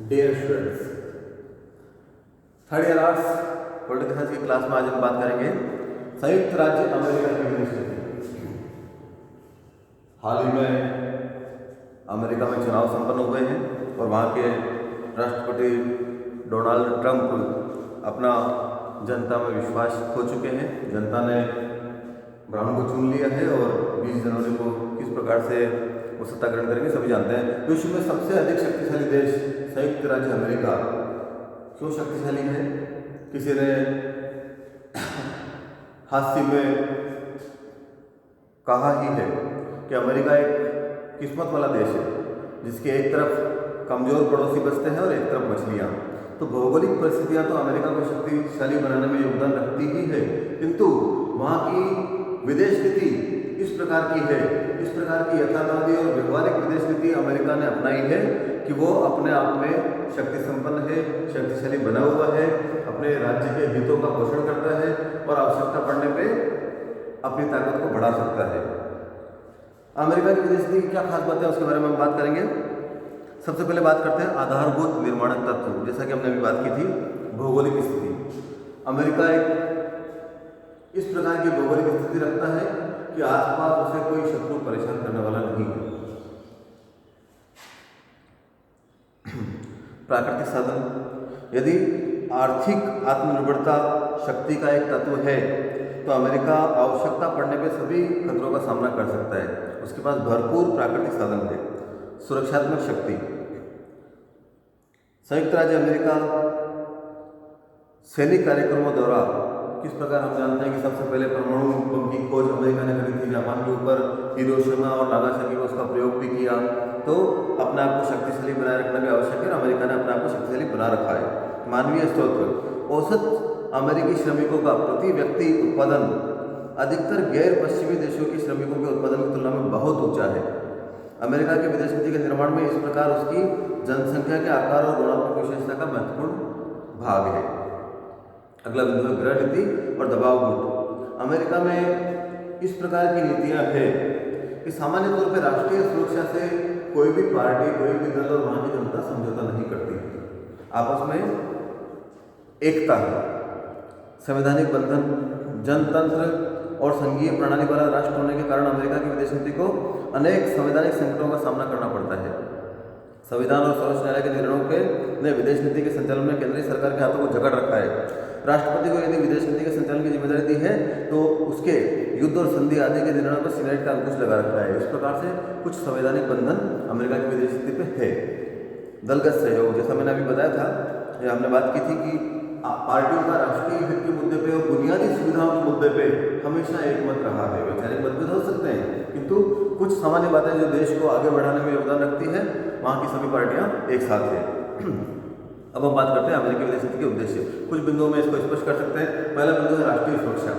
Dear students, third year arts political science की class में आज हम बात करेंगे संयुक्त राज्य अमेरिका की यूनिवर्सिटी। हाल ही में अमेरिका में चुनाव संपन्न हुए हैं और वहाँ के राष्ट्रपति डोनाल्ड ट्रंप अपना जनता में विश्वास खो चुके हैं। जनता ने ब्राउन को चुन लिया है और 20 जनवरी को किस प्रकार से वो सत्ता ग्रहण करेंगे सभी जानते हैं। विश्व में सबसे अधिक शक्तिशाली देश संयुक्त राज्य अमेरिका क्यों शक्तिशाली है? किसी ने हास्य में कहा ही है कि अमेरिका एक किस्मत वाला देश है जिसके एक तरफ कमजोर पड़ोसी बसते हैं और एक तरफ मछलियाँ। तो भौगोलिक परिस्थितियाँ तो अमेरिका को शक्तिशाली बनाने में योगदान रखती ही है, किंतु वहाँ की विदेश नीति इस प्रकार की है, इस प्रकार की यथार्थवादी और व्यवहारिक विदेश नीति अमेरिका ने अपनाई है कि वो अपने आप में शक्ति संपन्न है, शक्तिशाली बना हुआ है, अपने राज्य के हितों का पोषण करता है और आवश्यकता पड़ने पे अपनी ताकत को बढ़ा सकता है। अमेरिका की विदेश नीति की क्या खास बातें हैं उसके बारे में हम बात करेंगे। सबसे पहले बात करते हैं आधारभूत निर्माणक तत्व। जैसा कि हमने अभी बात की थी, भौगोलिक स्थिति। अमेरिका एक इस प्रकार की भौगोलिक स्थिति रखता है कि आसपास उसे कोई शत्रु परेशान करने वाला नहीं है। प्राकृतिक साधन, यदि आर्थिक आत्मनिर्भरता शक्ति का एक तत्व है तो अमेरिका आवश्यकता पड़ने पे सभी खतरों का सामना कर सकता है। उसके पास भरपूर प्राकृतिक साधन है। सुरक्षात्मक शक्ति, संयुक्त राज्य अमेरिका सैनिक कार्यक्रमों द्वारा किस प्रकार हम जानते हैं कि सबसे पहले परमाणु बम की खोज अमेरिका ने करी थी। जापान के ऊपर हिरोशिमा और नागासाकी में उसका प्रयोग भी किया। तो अपने आप को शक्तिशाली बनाए रखना भी आवश्यक है। अमेरिका ने अपने आप को शक्तिशाली बना रखा है। मानवीय स्रोत, औसत अमेरिकी श्रमिकों का प्रति व्यक्ति उत्पादन अधिकतर गैर पश्चिमी देशों के श्रमिकों के उत्पादन की तुलना में बहुत ऊंचा है। अमेरिका की विदेश नीति के निर्माण में इस प्रकार उसकी जनसंख्या के आकार और गुणात्मक विशेषता का महत्वपूर्ण भाग है। अगला बिंदु है गृह नीति और दबाव गुट। अमेरिका में इस प्रकार की नीतियां हैं कि सामान्य तौर पर राष्ट्रीय सुरक्षा से कोई भी पार्टी, कोई भी दल और वहां की जनता समझौता नहीं करती। आपस में एकता है, संवैधानिक बंधन, जनतंत्र और संघीय प्रणाली वाला राष्ट्र होने के कारण अमेरिका की विदेश नीति को अनेक संवैधानिक संकटों का सामना करना पड़ता है। संविधान और सर्वोच्च न्यायालय के निर्णयों ने विदेश नीति के संचालन में केंद्रीय सरकार के हाथों को जकड़ रखा है। राष्ट्रपति को यदि विदेश नीति के संचालन की जिम्मेदारी दी है तो उसके युद्ध और संधि आदि के निर्णयों पर सीनेट का अंकुश लगा रखा है। इस प्रकार से कुछ संवैधानिक बंधन अमेरिका की विदेश नीति पे है। दलगत सहयोग, जैसा मैंने अभी बताया था, या हमने बात की थी कि पार्टियों का राष्ट्रीय हित के मुद्दे पे और बुनियादी सुविधाओं के मुद्दे पे हमेशा एक मत रहा है। वैचारिक मतभेद हो सकते हैं, किंतु कुछ सामान्य बातें जो देश को आगे बढ़ाने में योगदान रखती है, वहाँ की सभी पार्टियाँ एक साथ हैं। अब हम बात करते हैं अमेरिकी विदेश नीति के उद्देश्य। कुछ बिंदुओं में इसको स्पष्ट कर सकते हैं। पहला बिंदु है राष्ट्रीय सुरक्षा।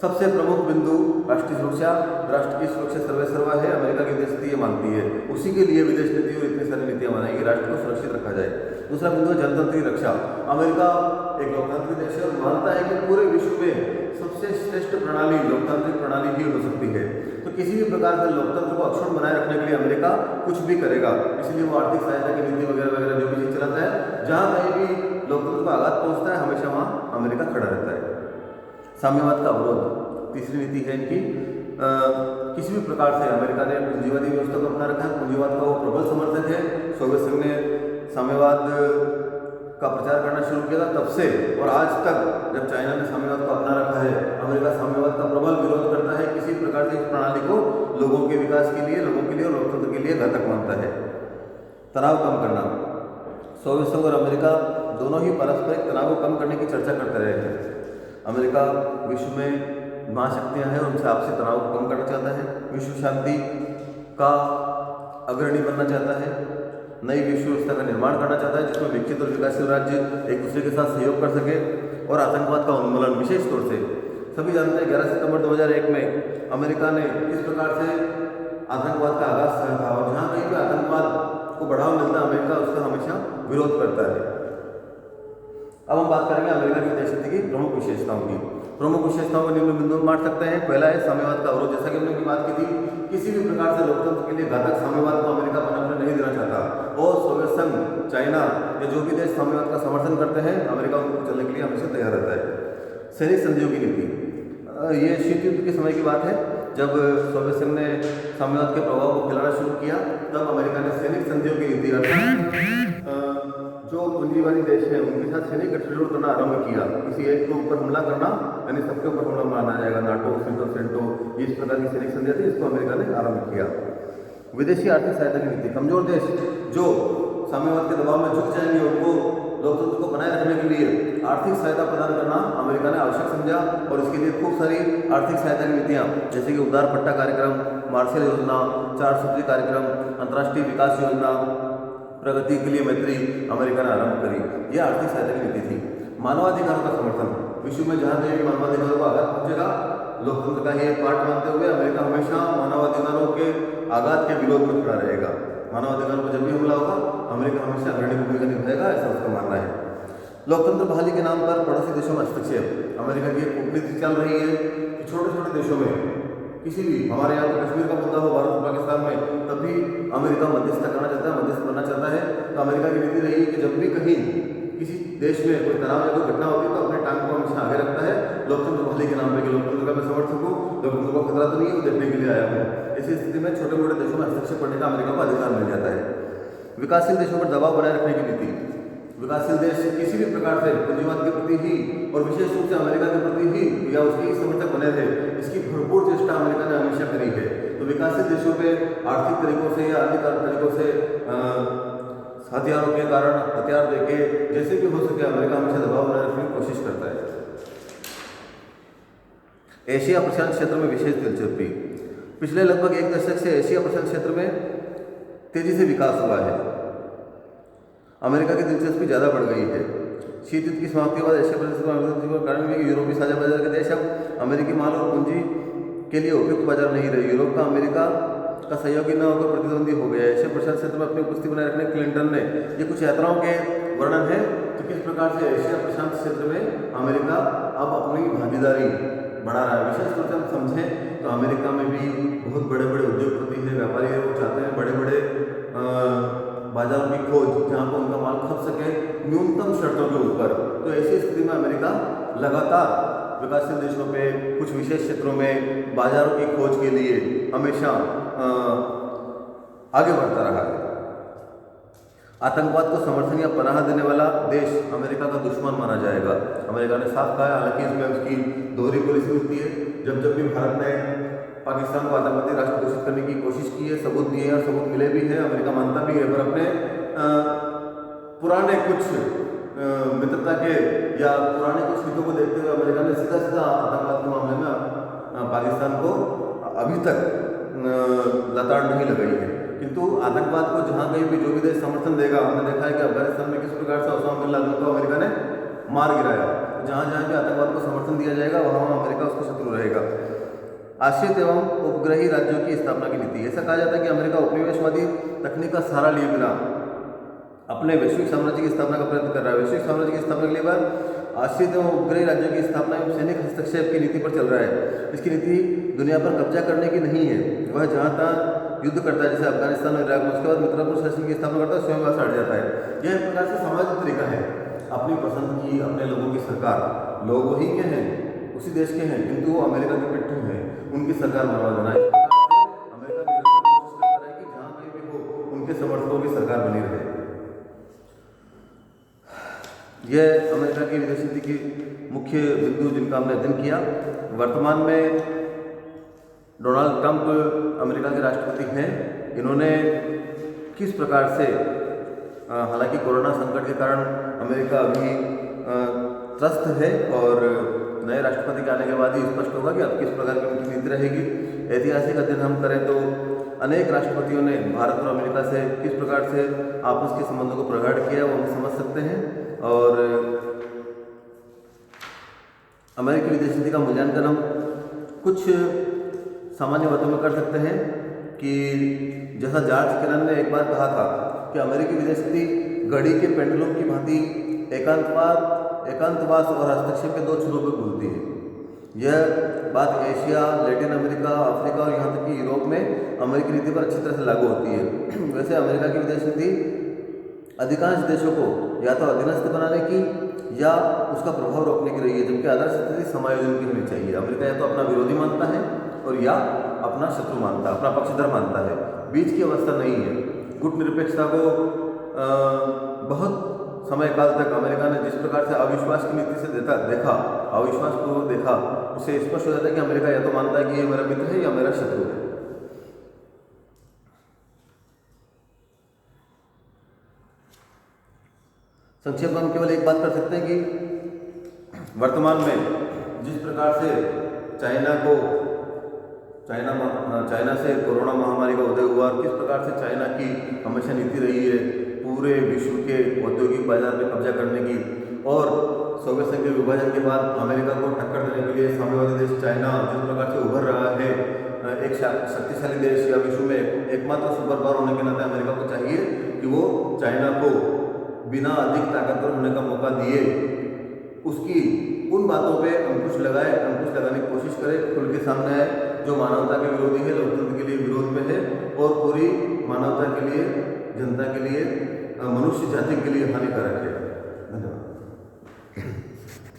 सबसे प्रमुख बिंदु राष्ट्रीय सुरक्षा। राष्ट्र की सुरक्षा सर्वेसर्वा है। अमेरिका की विदेश नीति ये मानती है, उसी के लिए विदेश नीति और इतनी सारी नीतियां बनाई कि राष्ट्र को सुरक्षित रखा जाए। दूसरा बिंदु है जनतंत्र की रक्षा। अमेरिका एक लोकतांत्रिक देश है और मानता है कि पूरे विश्व में सबसे श्रेष्ठ प्रणाली लोकतांत्रिक प्रणाली ही हो सकती है। तो किसी भी प्रकार से लोकतंत्र को अक्षुण्ण बनाए रखने के लिए अमेरिका कुछ भी करेगा। इसलिए वो आर्थिक सहायता की नीति वगैरह वगैरह जो भी चीज चलाता है, जहाँ कहीं भी लोकतंत्र को आघात पहुंचता है, हमेशा वहाँ अमेरिका खड़ा रहता है। साम्यवाद का अवरोध तीसरी नीति है इनकी। किसी भी प्रकार से अमेरिका ने पूंजीवादी व्यवस्था को अपना रखा है। पूंजीवाद का वो प्रबल समर्थक है। सोवियत संघ ने साम्यवाद का प्रचार करना शुरू किया था तब से, और आज तक जब चाइना ने साम्यवाद को अपना रखा है, अमेरिका साम्यवाद का प्रबल विरोध करता है। किसी प्रकार से इस प्रणाली को लोगों के विकास के लिए, लोगों के लिए और लोकतंत्र के लिए घातक मानता है। तनाव कम करना, सोवियत संघ और अमेरिका दोनों ही पारस्परिक तनाव को कम करने की चर्चा करते रहे हैं। अमेरिका विश्व में महाशक्तियां हैं, उनसे आपसी तनाव को कम करना चाहता है। विश्व शांति का अग्रणी बनना चाहता है। नई विश्व व्यवस्था का निर्माण करना चाहता है जिसमें विकसित और विकासशील राज्य एक दूसरे के साथ सहयोग कर सके। और आतंकवाद का उन्मूलन, विशेष तौर से सभी जानते हैं 11 सितंबर 2001 में अमेरिका ने किस प्रकार से आतंकवाद का आगाज किया था, और जहाँ कहीं भी आतंकवाद को बढ़ावा मिलता है अमेरिका उसका हमेशा विरोध करता है। अब हम बात करेंगे अमेरिका की विदेश नीति की प्रमुख विशेषताओं की। प्रमुख विशेषताओं को निम्न बिंदुओं में बांट सकते हैं। पहला है साम्यवाद का अवरोध। जैसा कि हमने बात की थी किसी भी प्रकार से लोकतंत्र के लिए घातक साम्यवाद को अमेरिका पनपने नहीं देना चाहता और सोवियत संघ, चाइना या जो भी देश साम्यवाद का समर्थन करते हैं, अमेरिका उनको चलने के लिए हमेशा तैयार रहता है। सैनिक संधियों की नीति, ये शीत युद्ध के समय की बात है, जब सोवियत संघ ने साम्यवाद के प्रभाव को फैलाना शुरू किया, तब अमेरिका ने सैनिक संधियों की नीति अर्थात जो पूंजीवादी देश है उनके साथ सैनिक गठजोड़ करना आरंभ किया। किसी एक के ऊपर हमला करना, यानी सबके ऊपर हमला माना जाएगा, नाटो, सेंटो, इस प्रकार की सैनिक संधियां थी, इसको अमेरिका ने आरंभ किया। विदेशी आर्थिक सहायता की नीति, कमजोर देश जो साम्यवाद के दबाव में झुक जाएंगे, उनको लोकतंत्र को बनाए रखने के लिए आर्थिक सहायता प्रदान करना अमेरिका ने आवश्यक समझा और इसके लिए खूब सारी आर्थिक सहायता की नीतियाँ जैसे कि उदार पट्टा कार्यक्रम, मार्शल योजना, 4 सूत्री कार्यक्रम, अंतर्राष्ट्रीय विकास योजना, प्रगति के लिए मैत्री अमेरिका ने आरंभ करी। यह आर्थिक सहायता की नीति थी। मानवाधिकारों का समर्थन, विश्व में जहाँ कहीं भी मानवाधिकारों को आघात पहुंचेगा, लोकतंत्र का ही एक पार्ट मानते हुए अमेरिका हमेशा मानवाधिकारों के आघात के विरोध में खड़ा रहेगा। मानवाधिकारों पर जब भी हमला होगा, अमेरिका हमेशा अग्रणी भूमिका निभाएगा, ऐसा उसका मानना है। लोकतंत्र बहाली के नाम पर पड़ोसी देशों में हस्तक्षेप, अमेरिका की कूटनीति चल रही है कि छोटे छोटे देशों में किसी भी, हमारे यहाँ तो कश्मीर का मुद्दा हो भारत और पाकिस्तान में, तब भी अमेरिका मध्यस्थता करना चाहता है, मध्यस्थ बनना चाहता है। तो अमेरिका की नीति रही है कि जब भी कहीं किसी देश में कोई तनाव या कोई घटना होती है तो अपने टांग को हमेशा आगे रखता है, लोकतंत्र बहाली के नाम पर कि लोकतंत्र का मैं समर्थक हूँ, लोकतंत्र को खतरा तो नहीं है, वो देखने के लिए आया हूँ। ऐसी स्थिति में छोटे मोटे देशों में हस्तक्षेप करने का अमेरिका को अधिकार मिल जाता है। विकासशील देशों पर दबाव बनाए रखने की नीति, विकासशील देश किसी भी प्रकार से पूंजीवाद के प्रति ही और विशेष रूप से अमेरिका के प्रति ही या उसके ही समर्थक बने रहे, इसकी भरपूर चेष्टा अमेरिका ने हमेशा करी है। तो विकासशील देशों पे आर्थिक तरीकों से या अन्य तरीकों से हथियारों के कारण हथियार देके जैसे भी हो सके अमेरिका हमेशा दबाव बनाए रखने की कोशिश करता है। एशिया प्रशांत क्षेत्र में विशेष दिलचस्पी, पिछले लगभग 1 दशक से एशिया प्रशांत क्षेत्र में तेजी से विकास हुआ है। अमेरिका की दिलचस्पी ज़्यादा बढ़ गई है। शीत युद्ध की समाप्ति के बाद एशिया प्रशांत के कारण भी यूरोपीय साझा बाजार के देश अब अमेरिकी माल और पूंजी के लिए उपयुक्त बाजार नहीं रहे। यूरोप का अमेरिका का सहयोगी न होकर प्रतिद्वंदी हो गया। एशिया प्रशांत क्षेत्र में अपनी उपस्थिति बनाए रखने क्लिंटन ने, ये कुछ यात्राओं के वर्णन है कि किस प्रकार से एशिया प्रशांत क्षेत्र में अमेरिका अब अपनी भागीदारी बढ़ा रहा है। विशेष रूप से हम समझें तो अमेरिका में भी बहुत बड़े बड़े उद्योगपति हैं, व्यापारी हैं, वो चाहते हैं बड़े बड़े बाजारों की खोज जहाँ पर उनका माल खप सके न्यूनतम शर्तों के ऊपर। तो ऐसी स्थिति में अमेरिका लगातार विकासशील देशों पे कुछ विशेष क्षेत्रों में बाजारों की खोज के लिए हमेशा आगे बढ़ता रहा है। आतंकवाद को समर्थन या पनाह देने वाला देश अमेरिका का दुश्मन माना जाएगा। अमेरिका ने साफ कहा है, हालांकि इसमें उसकी दोहरी पॉलिसी होती है। जब जब भी भारत ने पाकिस्तान को आतंकवादी राष्ट्र घोषित करने की कोशिश की है, सबूत दिए हैं और सबूत मिले भी हैं, अमेरिका मानता भी है, पर अपने पुराने कुछ मित्रता के या पुराने कुछ हितों को देखते हुए अमेरिका ने सीधा सीधा आतंकवाद के मामले में पाकिस्तान को अभी तक लताड़ नहीं लगाई है। किंतु आतंकवाद को जहाँ कहीं भी जो भी देश समर्थन देगा, हमने देखा है कि अफगानिस्तान में किस प्रकार से ओसामा बिन लादेन को अमेरिका ने मार गिराया। जहाँ जहाँ भी आतंकवाद को समर्थन दिया जाएगा वहाँ अमेरिका उसका शत्रु रहेगा। आश्रित एवं उपग्रही राज्यों की स्थापना की नीति, ऐसा कहा जाता है कि अमेरिका उपनिवेशवादी तकनीक का सहारा लिए बिना अपने वैश्विक साम्राज्य की स्थापना का प्रयत्न कर रहा है। वैश्विक साम्राज्य की स्थापना के लिए बार आश्रित एवं उपग्रही राज्यों की स्थापना एवं सैनिक हस्तक्षेप की नीति पर चल रहा है। इसकी नीति दुनिया पर कब्जा करने की नहीं है, वह जहाँ तहाँ युद्ध करता है, जैसे अफगानिस्तान और इराक में, उसके बाद मित्रपुर शासन की स्थापना करता है, स्वयं वहाँ हट जाता है। यह एक प्रकार से सामाजिक तरीका है, अपनी पसंद की अपने लोगों की सरकार, लोग वही के हैं, उसी देश के हैं, किंतु वो अमेरिका के पिट्ठू हैं, उनकी सरकार बनवा देना। इस प्रकार से अमेरिका कोशिश करता है कि जहाँ कहीं भी हो उनके समर्थकों की सरकार बनी रहे। यह अमेरिका की विदेश नीति की मुख्य बिंदु जिनका हमने अध्ययन किया। वर्तमान में डोनाल्ड ट्रंप अमेरिका के राष्ट्रपति हैं। इन्होंने किस प्रकार से, हालांकि कोरोना संकट के कारण अमेरिका अभी त्रस्त है और नए राष्ट्रपति के आने के बाद ही स्पष्ट होगा कि अब किस प्रकार की उनकी नीति रहेगी। ऐतिहासिक अध्ययन हम करें तो अनेक राष्ट्रपतियों ने भारत और अमेरिका से किस प्रकार से आपस के संबंधों को प्रगाढ़ किया वो हम समझ सकते हैं। और अमेरिकी विदेश नीति का मूल्यांकन हम कुछ सामान्य बातों में कर सकते हैं कि जैसा जॉर्ज कैनन ने एक बार कहा था कि अमेरिकी विदेश नीति घड़ी के पेंडुलम की भांति एकांतवास और हस्तक्षेप के 2 छोरों पर घूमती है। यह बात एशिया, लैटिन अमेरिका, अफ्रीका और यहाँ तक कि यूरोप में अमेरिकी नीति पर अच्छी तरह से लागू होती है। वैसे अमेरिका की विदेश नीति अधिकांश देशों को या तो अधीनस्थ बनाने की या उसका प्रभाव रोकने की रही है, जबकि आदर्श स्थिति समायोजन की होनी चाहिए। अमेरिका या तो अपना विरोधी मानता है और या अपना शत्रु मानता है, अपना पक्षधर मानता है, बीच की अवस्था नहीं है। गुटनिरपेक्षता को बहुत समय काल तक अमेरिका ने जिस प्रकार से अविश्वास की नीति से देखा, अविश्वास पूर्वक देखा, उससे स्पष्ट हो जाता है कि अमेरिका या तो मानता है कि ये मेरा मित्र है या मेरा शत्रु है। संक्षेप में हम केवल एक बात कर सकते हैं कि वर्तमान में जिस प्रकार से चाइना से कोरोना महामारी का उदय हुआ, किस प्रकार से चाइना की हमेशा नीति रही है पूरे विश्व के औद्योगिक बाजार में कब्जा करने की, और सोवियत संघ के विभाजन के बाद अमेरिका को टक्कर देने के लिए साम्यवादी देश चाइना जिस प्रकार से उभर रहा है, एक शक्तिशाली देश या विश्व में एकमात्र सुपर पावर होने के नाते अमेरिका को चाहिए कि वो चाइना को बिना अधिक ताकतवर होने का मौका दिए उसकी उन बातों पे अंकुश लगाने की कोशिश करे, खुल के सामने आए जो मानवता के विरोधी है, लोकतंत्र के लिए विरोध में है और पूरी मानवता के लिए, जनता के लिए, मनुष्य जाति के लिए हानिकारक है। धन्यवाद।